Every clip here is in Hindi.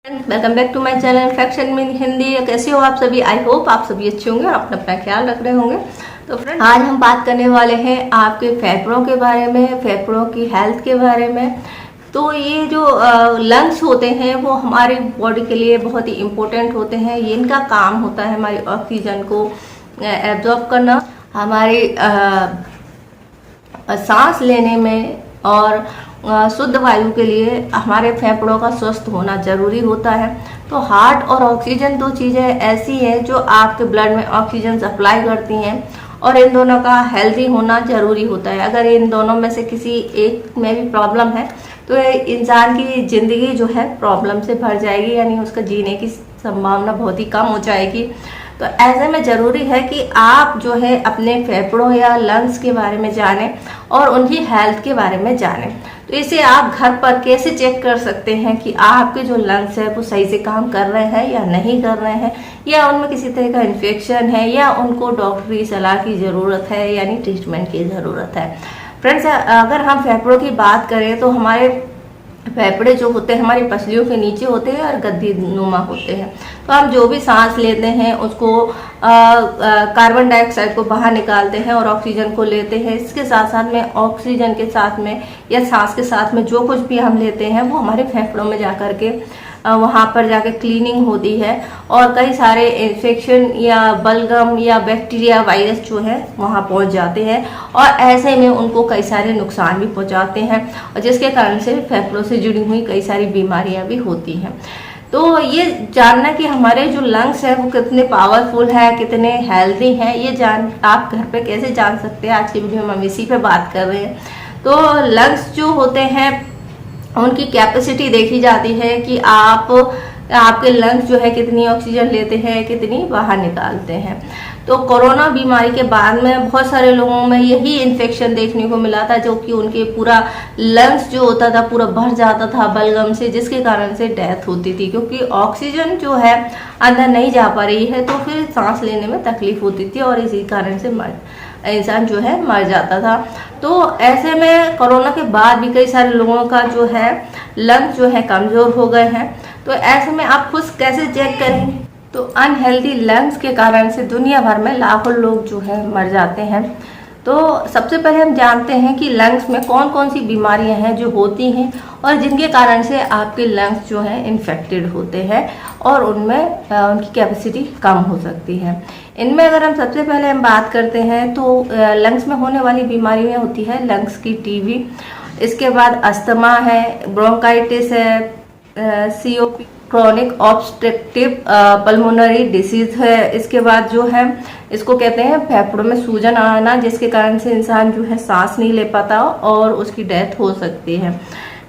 Welcome back to my channel infection में हिंदी। कैसे हो आप सभी? आई होप आप सभी अच्छे होंगे और अपना अपना ख्याल रख रहे होंगे। तो फ्रेंड, आज हम बात करने वाले हैं आपके फेफड़ों के बारे में, फेफड़ों की हेल्थ के बारे में। तो ये जो लंग्स होते हैं वो हमारी बॉडी के लिए बहुत ही इम्पोर्टेंट होते हैं। ये इनका काम होता है हमारी ऑक्सीजन को एब्जॉर्ब करना, हमारी सांस लेने में, और शुद्ध वायु के लिए हमारे फेफड़ों का स्वस्थ होना जरूरी होता है। तो हार्ट और ऑक्सीजन दो चीज़ें ऐसी हैं जो आपके ब्लड में ऑक्सीजन सप्लाई करती हैं, और इन दोनों का हेल्दी होना जरूरी होता है। अगर इन दोनों में से किसी एक में भी प्रॉब्लम है तो इंसान की ज़िंदगी जो है प्रॉब्लम से भर जाएगी, यानी उसका जीने की संभावना बहुत ही कम हो जाएगी। तो ऐसे में ज़रूरी है कि आप जो है अपने फेफड़ों या लंग्स के बारे में जानें और उनकी हेल्थ के बारे में जानें। तो इसे आप घर पर कैसे चेक कर सकते हैं कि आपके जो लंग्स है वो सही से काम कर रहे हैं या नहीं कर रहे हैं, या उनमें किसी तरह का इन्फेक्शन है, या उनको डॉक्टरी सलाह की ज़रूरत है, यानी ट्रीटमेंट की ज़रूरत है। फ्रेंड्स, अगर हम फेफड़ों की बात करें तो हमारे फेफड़े जो होते हैं हमारी पसलियों के नीचे होते हैं और गद्दी नुमा होते हैं। तो हम जो भी सांस लेते हैं उसको कार्बन डाइऑक्साइड को बाहर निकालते हैं और ऑक्सीजन को लेते हैं। इसके साथ साथ में ऑक्सीजन के साथ में या सांस के साथ में जो कुछ भी हम लेते हैं वो हमारे फेफड़ों में जा कर के वहाँ पर जाके क्लीनिंग होती है, और कई सारे इन्फेक्शन या बलगम या बैक्टीरिया वायरस जो है वहाँ पहुँच जाते हैं, और ऐसे में उनको कई सारे नुकसान भी पहुँचाते हैं, और जिसके कारण से फेफड़ों से जुड़ी हुई कई सारी बीमारियाँ भी होती हैं। तो ये जानना कि हमारे जो लंग्स हैं वो कितने पावरफुल हैं, कितने हेल्दी हैं, ये जान आप घर पे कैसे जान सकते हैं। आज की वीडियो में हम इसी पे बात कर रहे हैं। तो लंग्स जो होते हैं उनकी कैपेसिटी देखी जाती है कि आपके लंग्स जो है कितनी ऑक्सीजन लेते हैं, कितनी बाहर निकालते हैं। तो कोरोना बीमारी के बाद में बहुत सारे लोगों में यही इन्फेक्शन देखने को मिला था, जो कि उनके पूरा लंग्स जो होता था पूरा भर जाता था बलगम से, जिसके कारण से डेथ होती थी, क्योंकि ऑक्सीजन जो है अंदर नहीं जा पा रही है, तो फिर सांस लेने में तकलीफ होती थी और इसी कारण से इंसान जो है मर जाता था। तो ऐसे में कोरोना के बाद भी कई सारे लोगों का जो है लंग्स जो है कमज़ोर हो गए हैं। तो ऐसे में आप खुद कैसे चेक करेंगे? तो अनहेल्दी लंग्स के कारण से दुनिया भर में लाखों लोग जो है मर जाते हैं। तो सबसे पहले हम जानते हैं कि लंग्स में कौन कौन सी बीमारियां हैं जो होती हैं और जिनके कारण से आपके लंग्स जो हैं इन्फेक्टेड होते हैं और उनमें उनकी कैपेसिटी कम हो सकती है। इनमें अगर हम सबसे पहले हम बात करते हैं तो लंग्स में होने वाली बीमारियां होती है लंग्स की टीबी, इसके बाद अस्थमा है, ब्रोंकाइटिस है, COP chronic obstructive pulmonary disease है। इसके बाद जो है इसको कहते हैं फेफड़ों में सूजन आना, जिसके कारण से इंसान जो है सांस नहीं ले पाता और उसकी डेथ हो सकती है।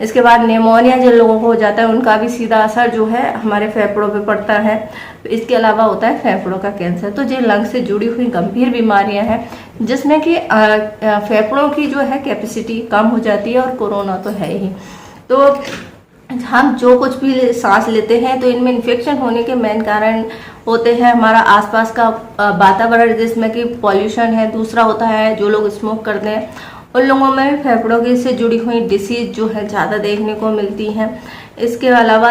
इसके बाद निमोनिया जिन लोगों को हो जाता है उनका भी सीधा असर जो है हमारे फेफड़ों पे पड़ता है। इसके अलावा होता है फेफड़ों का कैंसर। तो जो लंग से जुड़ी हुई गंभीर बीमारियां हैं जिसमें कि फेफड़ों की जो है कैपेसिटी कम हो जाती है, और कोरोना तो है ही। तो हम जो कुछ भी सांस लेते हैं तो इनमें इन्फेक्शन होने के मेन कारण होते हैं हमारा आसपास का वातावरण, जिसमें कि पॉल्यूशन है। दूसरा होता है जो लोग स्मोक करते हैं उन लोगों में फेफड़ों की से जुड़ी हुई डिसीज जो है ज़्यादा देखने को मिलती हैं। इसके अलावा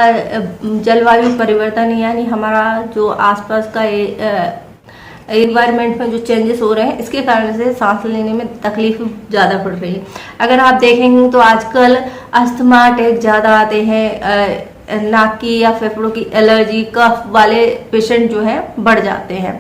जलवायु परिवर्तन, यानी हमारा जो आसपास का एनवायरनमेंट में जो चेंजेस हो रहे हैं इसके कारण से सांस लेने में तकलीफ ज़्यादा पड़ रही है। अगर आप देखेंगे तो आजकल अस्थमा अटैक ज़्यादा आते हैं, नाक की या फेफड़ों की एलर्जी कफ वाले पेशेंट जो हैं बढ़ जाते हैं।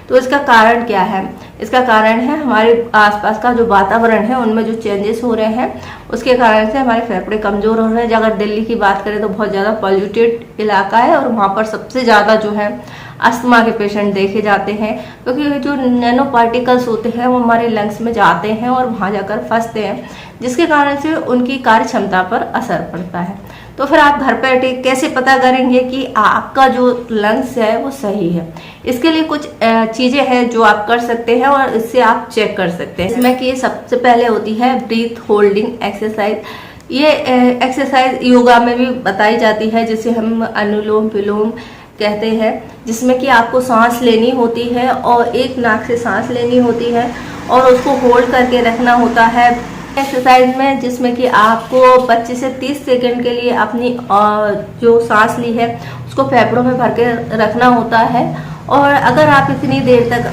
तो इसका कारण क्या है? इसका कारण है हमारे आसपास का जो वातावरण है उनमें जो चेंजेस हो रहे हैं उसके कारण से हमारे फेफड़े कमज़ोर हो रहे हैं। अगर दिल्ली की बात करें तो बहुत ज़्यादा पॉल्यूटेड इलाका है और वहाँ पर सबसे ज़्यादा जो है अस्थमा के पेशेंट देखे जाते हैं, क्योंकि जो नैनो पार्टिकल्स होते हैं वो हमारे लंग्स में जाते हैं और वहाँ जाकर फंसते हैं, जिसके कारण से उनकी कार्य क्षमता पर असर पड़ता है। तो फिर आप घर पर कैसे पता करेंगे कि आपका जो लंग्स है वो सही है? इसके लिए कुछ चीज़ें हैं जो आप कर सकते हैं और इससे आप चेक कर सकते हैं। इसमें कि सबसे पहले होती है ब्रीथ होल्डिंग एक्सरसाइज। ये एक्सरसाइज योगा में भी बताई जाती है, जिसे हम अनुलोम विलोम कहते हैं, जिसमें कि आपको सांस लेनी होती है और एक नाक से सांस लेनी होती है और उसको होल्ड करके रखना होता है एक्सरसाइज में, जिसमें कि आपको 25 से 30 सेकंड के लिए अपनी जो सांस ली है उसको फेफड़ों में भर के रखना होता है। और अगर आप इतनी देर तक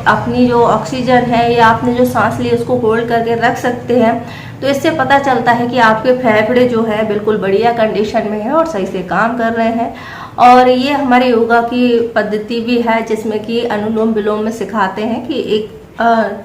अपनी जो ऑक्सीजन है या आपने जो सांस ली उसको होल्ड करके रख सकते हैं, तो इससे पता चलता है कि आपके फेफड़े जो है बिल्कुल बढ़िया कंडीशन में है और सही से काम कर रहे हैं। और ये हमारे योगा की पद्धति भी है, जिसमें कि अनुलोम विलोम में सिखाते हैं कि एक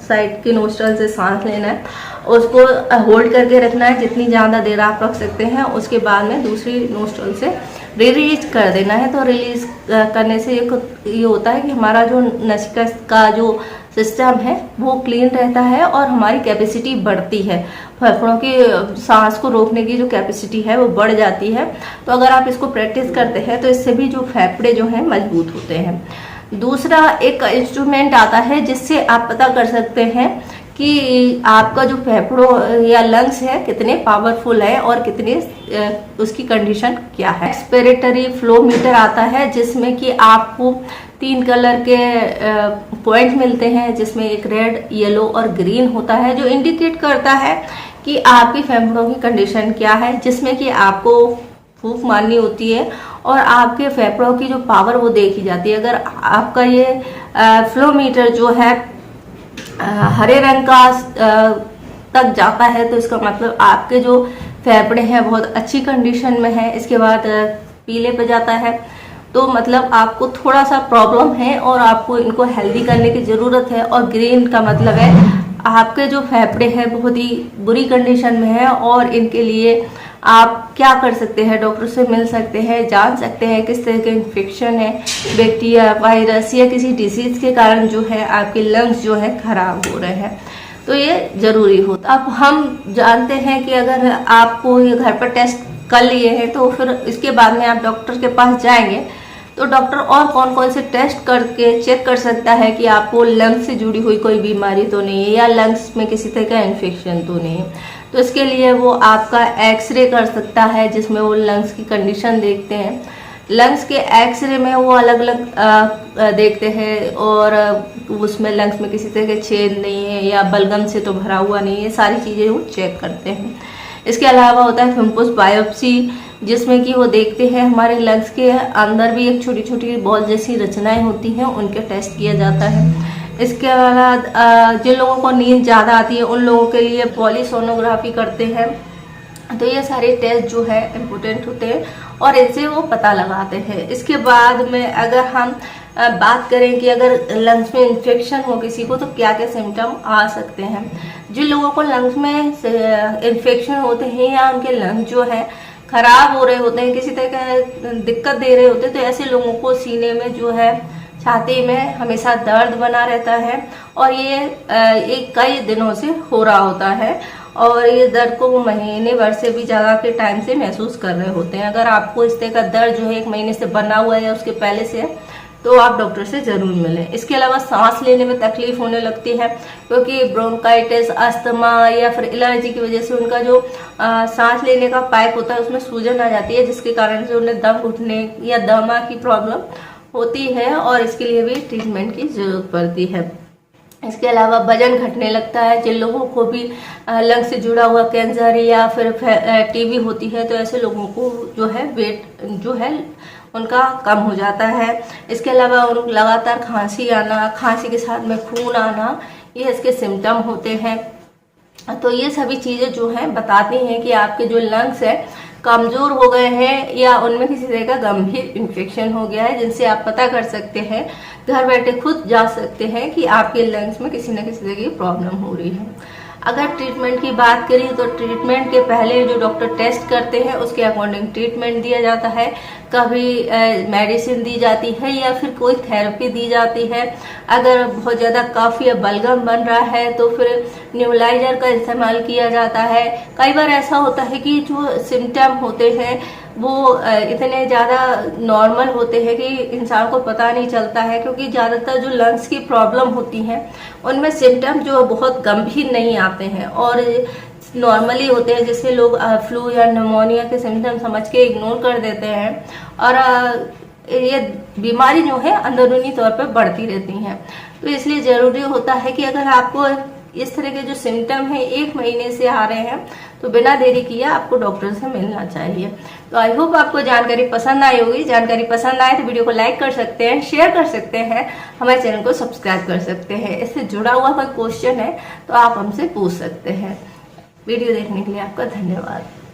साइड के नोस्ट्रल से सांस लेना है, उसको होल्ड करके रखना है जितनी ज़्यादा देर आप रख सकते हैं, उसके बाद में दूसरी नोस्ट्रल से रिलीज कर देना है। तो रिलीज करने से ये होता है कि हमारा जो नसिका का जो सिस्टम है वो क्लीन रहता है और हमारी कैपेसिटी बढ़ती है, फेफड़ों की सांस को रोकने की जो कैपेसिटी है वो बढ़ जाती है। तो अगर आप इसको प्रैक्टिस करते हैं तो इससे भी जो फेफड़े जो हैं मजबूत होते हैं। दूसरा एक इंस्ट्रूमेंट आता है जिससे आप पता कर सकते हैं कि आपका जो फेफड़ों या लंग्स है कितने पावरफुल है और कितने उसकी कंडीशन क्या है। एक्सपिरेटरी फ्लो मीटर आता है, जिसमें कि आपको 3 कलर के पॉइंट मिलते हैं, जिसमें एक रेड, येलो और ग्रीन होता है, जो इंडिकेट करता है कि आपकी फेफड़ों की कंडीशन क्या है, जिसमें कि आपको फूंक मारनी होती है और आपके फेफड़ों की जो पावर वो देखी जाती है। अगर आपका ये फ्लो मीटर जो है हरे रंग का तक जाता है तो इसका मतलब आपके जो फेफड़े हैं बहुत अच्छी कंडीशन में है। इसके बाद पीले पे जाता है तो मतलब आपको थोड़ा सा प्रॉब्लम है और आपको इनको हेल्दी करने की ज़रूरत है। और ग्रीन का मतलब है आपके जो फेफड़े हैं बहुत ही बुरी कंडीशन में है और इनके लिए आप क्या कर सकते हैं, डॉक्टर से मिल सकते हैं, जान सकते हैं किस तरह के इन्फेक्शन है, बैक्टीरिया, वायरस या किसी डिसीज के कारण जो है आपके लंग्स जो है खराब हो रहे हैं, तो ये ज़रूरी होता। अब हम जानते हैं कि अगर आपको ये घर पर टेस्ट कर लिए हैं तो फिर इसके बाद में आप डॉक्टर के पास जाएंगे तो डॉक्टर और कौन कौन से टेस्ट करके चेक कर सकता है कि आपको लंग्स से जुड़ी हुई कोई बीमारी तो नहीं है या लंग्स में किसी तरह का इन्फेक्शन तो नहीं है। तो इसके लिए वो आपका एक्सरे कर सकता है, जिसमें वो लंग्स की कंडीशन देखते हैं। लंग्स के एक्सरे में वो अलग अलग देखते हैं और उसमें लंग्स में किसी तरह के छेद नहीं है या बलगम से तो भरा हुआ नहीं है, सारी चीज़ें वो चेक करते हैं। इसके अलावा होता है फिम्पस बायोप्सी, जिसमें कि वो देखते हैं हमारे लंग्स के अंदर भी एक छोटी छोटी बॉल जैसी रचनाएं होती हैं, उनके टेस्ट किया जाता है। इसके अलावा जिन लोगों को नींद ज़्यादा आती है उन लोगों के लिए पॉलीसोनोग्राफी करते हैं। तो ये सारे टेस्ट जो है इम्पोर्टेंट होते हैं और इनसे वो पता लगाते हैं। इसके बाद में अगर हम बात करें कि अगर लंग्स में इन्फेक्शन हो किसी को तो क्या क्या सिम्टम आ सकते हैं। जिन लोगों को लंग्स में इन्फेक्शन होते हैं या उनके लंग्स जो है खराब हो रहे होते हैं, किसी तरह का दिक्कत दे रहे होते हैं, तो ऐसे लोगों को सीने में जो है, छाती में हमेशा दर्द बना रहता है और ये एक कई दिनों से हो रहा होता है और ये दर्द को वो महीने भर से भी ज़्यादा के टाइम से महसूस कर रहे होते हैं। अगर आपको इस तरह का दर्द जो है 1 महीने से बना हुआ है या उसके पहले से है तो आप डॉक्टर से ज़रूर मिलें। इसके अलावा सांस लेने में तकलीफ होने लगती है क्योंकि ब्रोंकाइटिस, अस्थमा या फिर एलर्जी की वजह से उनका जो सांस लेने का पाइप होता है उसमें सूजन आ जाती है, जिसके कारण से उन्हें दम घुटने या दमा की प्रॉब्लम होती है और इसके लिए भी ट्रीटमेंट की ज़रूरत पड़ती है। इसके अलावा वजन घटने लगता है। जिन लोगों को भी लंग से जुड़ा हुआ कैंसर या फिर टीबी होती है तो ऐसे लोगों को जो है वेट जो है उनका कम हो जाता है। इसके अलावा उन लगातार खांसी आना, खांसी के साथ में खून आना, ये इसके सिम्टम होते हैं। तो ये सभी चीज़ें जो हैं बताती हैं कि आपके जो लंग्स है कमज़ोर हो गए हैं या उनमें किसी तरह का गंभीर इन्फेक्शन हो गया है, जिनसे आप पता कर सकते हैं, घर बैठे खुद जा सकते हैं कि आपके लंग्स में किसी न किसी तरह की प्रॉब्लम हो रही है। अगर ट्रीटमेंट की बात करें तो ट्रीटमेंट के पहले जो डॉक्टर टेस्ट करते हैं उसके अकॉर्डिंग ट्रीटमेंट दिया जाता है। कभी मेडिसिन दी जाती है या फिर कोई थेरेपी दी जाती है। अगर बहुत ज़्यादा कफ या बलगम बन रहा है तो फिर न्यूबलाइजर का इस्तेमाल किया जाता है। कई बार ऐसा होता है कि जो सिम्टम होते हैं वो इतने ज़्यादा नॉर्मल होते हैं कि इंसान को पता नहीं चलता है, क्योंकि ज़्यादातर जो लंग्स की प्रॉब्लम होती हैं उनमें सिम्टम जो बहुत गंभीर नहीं आते हैं और नॉर्मली होते हैं, जिससे लोग फ्लू या निमोनिया के सिम्टम समझ के इग्नोर कर देते हैं और ये बीमारी जो है अंदरूनी तौर पर बढ़ती रहती हैं। तो इसलिए ज़रूरी होता है कि अगर आपको इस तरह के जो सिम्टम है 1 महीने से आ रहे हैं तो बिना देरी किए आपको डॉक्टर से मिलना चाहिए। तो आई होप आपको जानकारी पसंद आई होगी। जानकारी पसंद आए तो वीडियो को लाइक कर सकते हैं, शेयर कर सकते हैं, हमारे चैनल को सब्सक्राइब कर सकते हैं। इससे जुड़ा हुआ कोई क्वेश्चन है तो आप हमसे पूछ सकते हैं। वीडियो देखने के लिए आपका धन्यवाद।